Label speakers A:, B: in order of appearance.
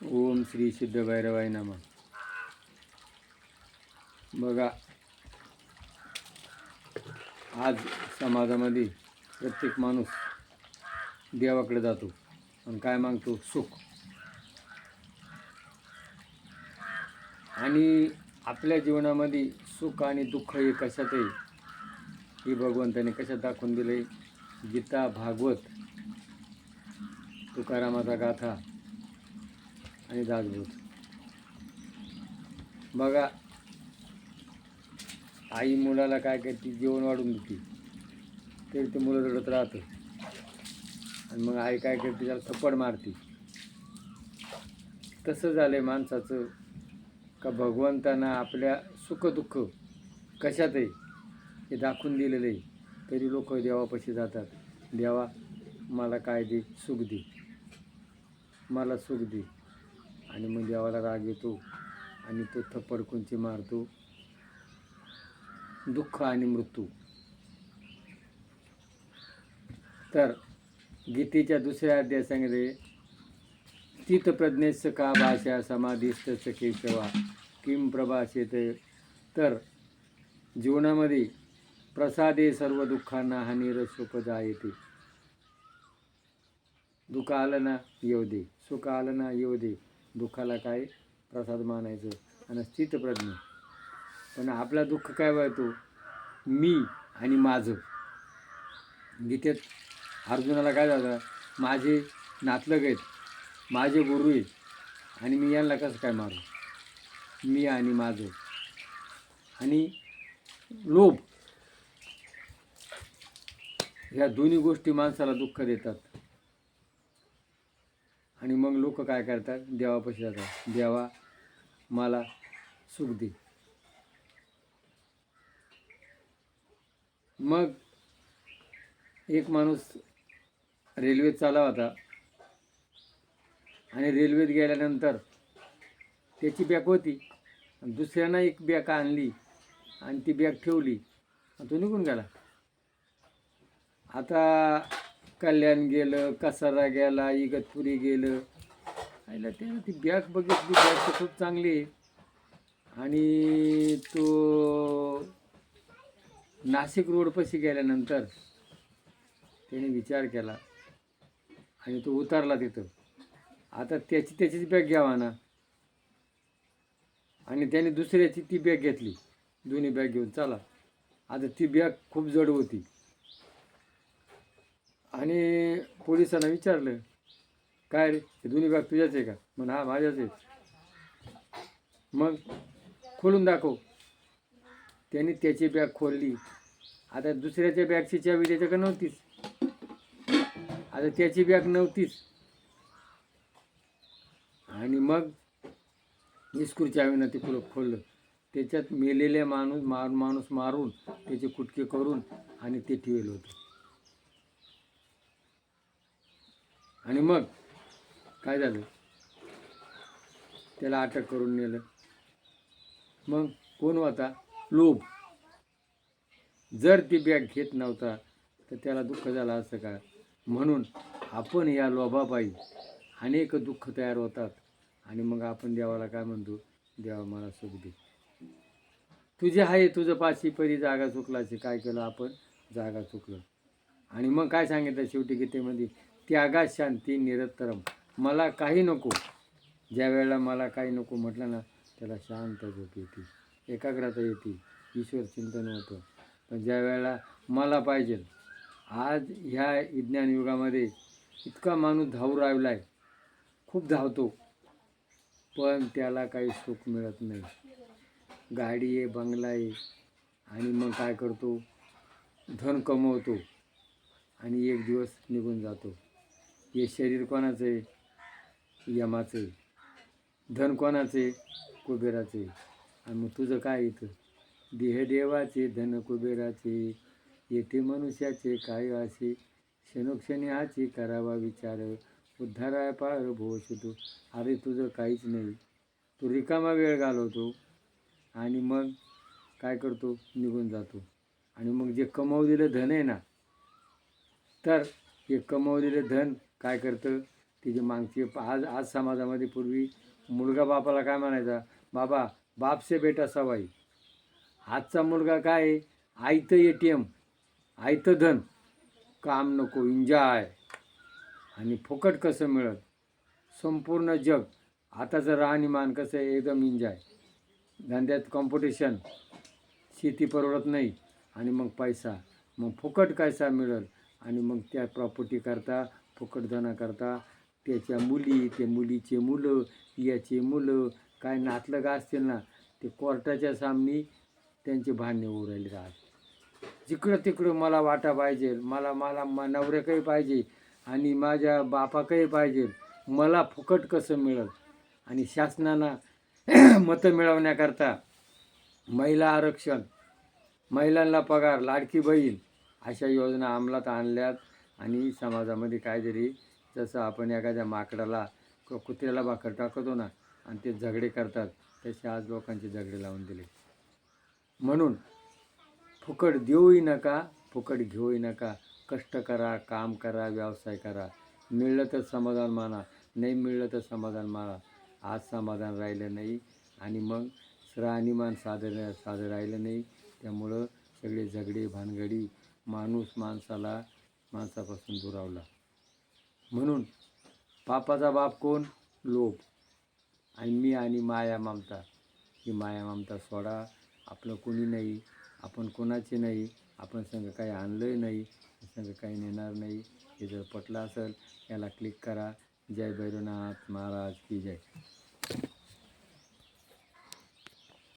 A: ओम श्री सिद्ध भैरवाय नमः. बघा, आज समाजामध्ये प्रत्येक माणूस देवाकडे जातो आणि काय मागतो? सुख. आणि आपल्या जीवनामध्ये सुख आणि दुःख हे कशात आहे हे भगवंताने कशात दाखवून दिले? गीता, भागवत, तुकारामाचा गाथा आणि दासबोध. बघा, आई मुलाला काय करते? जेवण वाढून देते, तरी ते मुलं रडत राहतं आणि मग आई काय करते? त्याला थप्पड मारते. तसं झालं आहे माणसाचं का भगवंतानं आपल्या सुखदुःख कशात आहे हे दाखवून दिलेलं आहे, तरी लोक देवापाशी जातात. देवा, मला काय दे? सुख दे, मला सुख दे. आणि मग देवाला राग येतो आणि तो थप्पड कोणची मारतो? दुःख आणि मृत्यू. तर गीतेच्या दुसऱ्या अध्यायात सांगितले, स्थितप्रज्ञस्य का भाषा समाधिस्थ केशवा किम प्रभाषेत. तर जीवनामध्ये प्रसादे सर्व दुःखांना हानिरसोपजायते. दुःख आलं ना येऊ दे, सुख आलं ना येऊ दे, दुःखाला काय प्रसाद मानायचं. आणि स्थितप्रज्ञ. पण आपला दुःख काय वळतो? मी आणि माझं. गीतेत अर्जुनाला काय झालं? माझे नातलग आहेत, माझे गुरु आहेत, आणि मी यांना कसं काय मारू? मी आणि माझं. आणि लोभ, ह्या दोन्ही गोष्टी माणसाला दुःख देतात. आणि मग लोक काय करतात? देवापाशी जातात. देवा, मला सुख दे. मग एक माणूस रेल्वेत चालला होता आणि रेल्वेत गेल्यानंतर त्याची बॅग होती, दुसऱ्यानं एक बॅग आणली आणि ती बॅग ठेवली आणि तो निघून गेला. आता कल्याण गेलं, कसारा गेला, इगतपुरी गेलं. आईला त्यानं ती बॅग बघितली, बॅग तर खूप चांगली आहे. आणि तो नाशिक रोडपाशी गेल्यानंतर त्याने विचार केला आणि तो उतरला तिथं. आता त्याचीच बॅग घ्यावा ना. आणि त्याने दुसऱ्याची ती बॅग घेतली, दोन्ही बॅग घेऊन चला. आता ती बॅग खूप जड होती आणि पोलिसांना विचारलं, काय रे, हे दोन्ही बॅग तुझ्याच आहे का? म्हणून हा, माझ्याच आहे. मग खोलून दाखव. त्याने त्याची बॅग खोलली. आता दुसऱ्याच्या बॅगची चावी त्याच्याकडे नव्हतीच. आता त्याची बॅग नव्हतीच. आणि मग निस्कूर चावीनं ते कुलप खोललं. त्याच्यात मेलेले माणूस मारून त्याचे कुटके करून आणि ते ठेवलं होतं. आणि मग काय झालं? त्याला अटक करून नेलं. मग कोण होता? लोभ. जर ती बॅग घेत नव्हता तर त्याला दुःख झालं असतं का? म्हणून आपण या लोभापायी अनेक दुःख तयार होतात. आणि मग आपण देवाला काय म्हणतो? देवा, मला सुख दे. तुझे आहे तुझं पाशी परी जागा चुकलाची. काय केलं आपण? जागा चुकलं. आणि मग काय सांगितलं शेवटी गीतेमध्ये? त्यागा शांती निरतरम. मला काही नको. ज्या वेळेला मला काही नको म्हटलं ना, त्याला शांत झोप येते, एकाग्रता येते, ईश्वर चिंतन होतं. पण ज्या वेळेला मला पाहिजे, आज ह्या विज्ञान युगामध्ये इतका माणूस धावू राहिला आहे, खूप धावतो, पण त्याला काही सुख मिळत नाही. गाडी आहे, बंगला आहे, आणि मग काय करतो? धन कमवतो आणि एक दिवस निघून जातो. हे शरीर कोणाचं आहे? यमाचं आहे. धन कोणाचं आहे? कुबेराचं आहे. आणि मग तुझं काय इथं? देह देवाचे, धन कुबेराचे, येथे मनुष्याचे काय असे, क्षणोक्षणी हाची करावा विचार, उद्धाराय पार भोवतो. अरे तुझं काहीच नाही. तू रिकामा वेळ घालवतो आणि मग काय करतो? निघून जातो. आणि मग जे कमवलेलं धन आहे ना, तर हे कमवलेलं धन काय करतं? तिची मागची आज समाजामध्ये पूर्वी मुलगा बापाला काय म्हणायचा, बाबा बाप से बेटा सवाई. आजचा मुलगा काय आहे, आयतं ATM, आयतं धन, काम नको, एन्जॉय. आणि फुकट कसं मिळत, संपूर्ण जग. आताचं राहणीमान कसं आहे, एकदम एन्जॉय. धंद्यात कॉम्पिटिशन, शेती परवडत नाही, आणि मग पैसा, मग फुकट कैसा मिळेल. आणि मग त्या प्रॉपर्टी करता, फुकट धना करता, त्याच्या मुली, त्या मुलीचे मुलं, याचे मुलं, काय नातलग असतील ना, ते कोर्टाच्या सामने त्यांचे भांडणे होऊ राहिले राहत. जिकडं तिकडं मला वाटा पाहिजे, मला मला नवऱ्याकडे पाहिजे, आणि माझ्या बापाकडे पाहिजे, मला फुकट कसं मिळेल. आणि शासनानं मतं मिळवण्याकरता महिला आरक्षण, महिलांना पगार, लाडकी बहीण, अशा योजना अंमलात आणल्यात. आणि समाजामध्ये काहीतरी, जसं आपण एखाद्या माकडाला कुत्र्याला भाकर टाकतो ना, आणि ते झगडे करतात, तसे आज लोकांचे झगडे लावून दिले. म्हणून फुकट देऊही नका, फुकट घेऊही नका. कष्ट करा, काम करा, व्यवसाय करा. मिळलं तर समाधान माना, नाही मिळलं तर समाधान माना. आज समाधान राहिलं नाही, आणि मग राहणीमान साधं राहिलं नाही. त्यामुळं सगळे झगडे भानगडी, माणूस माणसापासून दुरावला. म्हणून पापाचा बाप कोण, लोभ. आणि मी आणि माया ममता, ही माया ममता सोडा. आपलं कोणी नाही, आपण कोणाचे नाही, आपण संग काही आणलंही नाही, संग काही नेणार नाही. हे जर पटलं असेल, याला क्लिक करा. जय भैरवनाथ महाराज की जय.